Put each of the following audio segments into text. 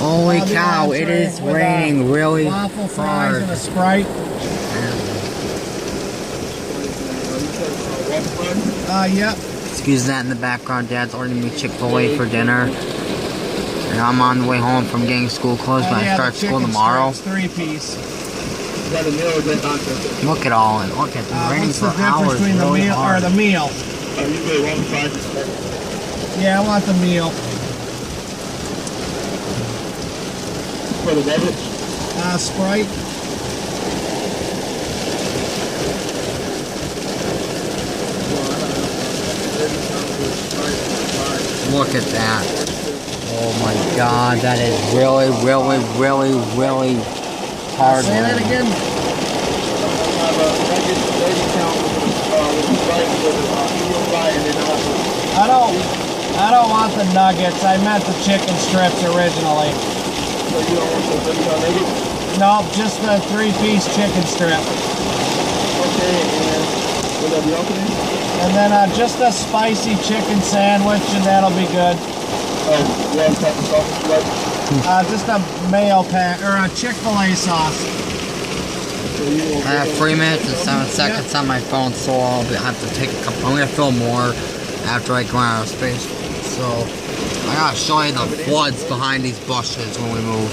Holy cow, it is raining really waffle fries hard. and a Sprite. Yep. Excuse that in the background. Dad's ordering me Chick-fil-A for dinner. And I'm on the way home from getting school clothes when I start school tomorrow. Three-piece. Look at all and look at the raining for hours. Between the really meal hard. or the meal? Yeah, I want the meal. For the beverage? Sprite. Look at that. Oh my god, that is really hard. Say that again? I don't want the nuggets. I meant the chicken strips originally. So you don't want the nuggets? No, just the three-piece chicken strip. Okay, and will that be okay? And then just a spicy chicken sandwich, and that'll be good. Oh, one type of sausage, right? Just a mayo pack or a Chick-fil-A sauce. I have 3 minutes and 7 seconds on my phone, so I'll have to take a couple. I'm gonna film more after I go out of space. So I gotta show you the floods behind these bushes when we move.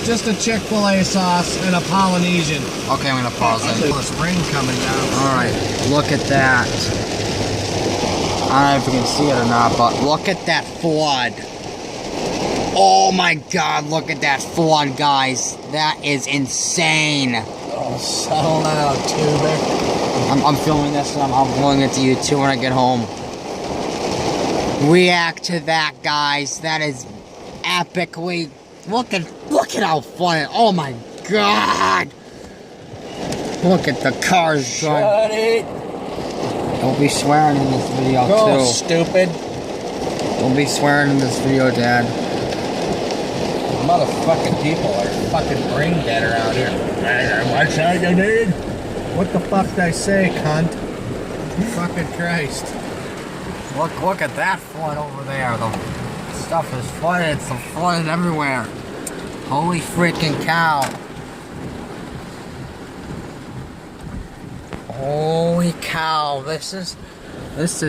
Just a Chick-fil-A sauce and a Polynesian. Okay, I'm gonna pause it. There's rain coming down. Alright, look at that. I don't know if you can see it or not, but look at that flood. Oh my god, look at that flood, guys. That is insane. Oh, settle down, tuber. I'm filming this and I'm uploading it to YouTube when I get home. React to that, guys. That is epically. Look at how funny. Oh my god. Look at the cars going. Shut it. Don't be swearing in this video Go, too. stupid. Don't be swearing in this video, Dad. Motherfucking people are fucking brain dead around here. What side you need? What the fuck did I say, cunt? Fucking Christ. Look at that flood over there. The stuff is flooded. It's flooded everywhere. Holy freaking cow. Holy cow. This is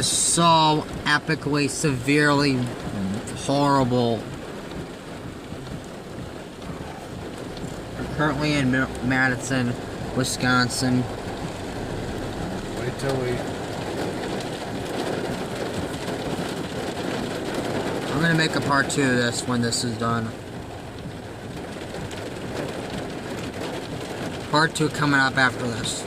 so epically, severely horrible. We're currently in Madison, Wisconsin. Wait till we... I'm gonna make a part 2 of this when this is done. Part 2 coming up after this.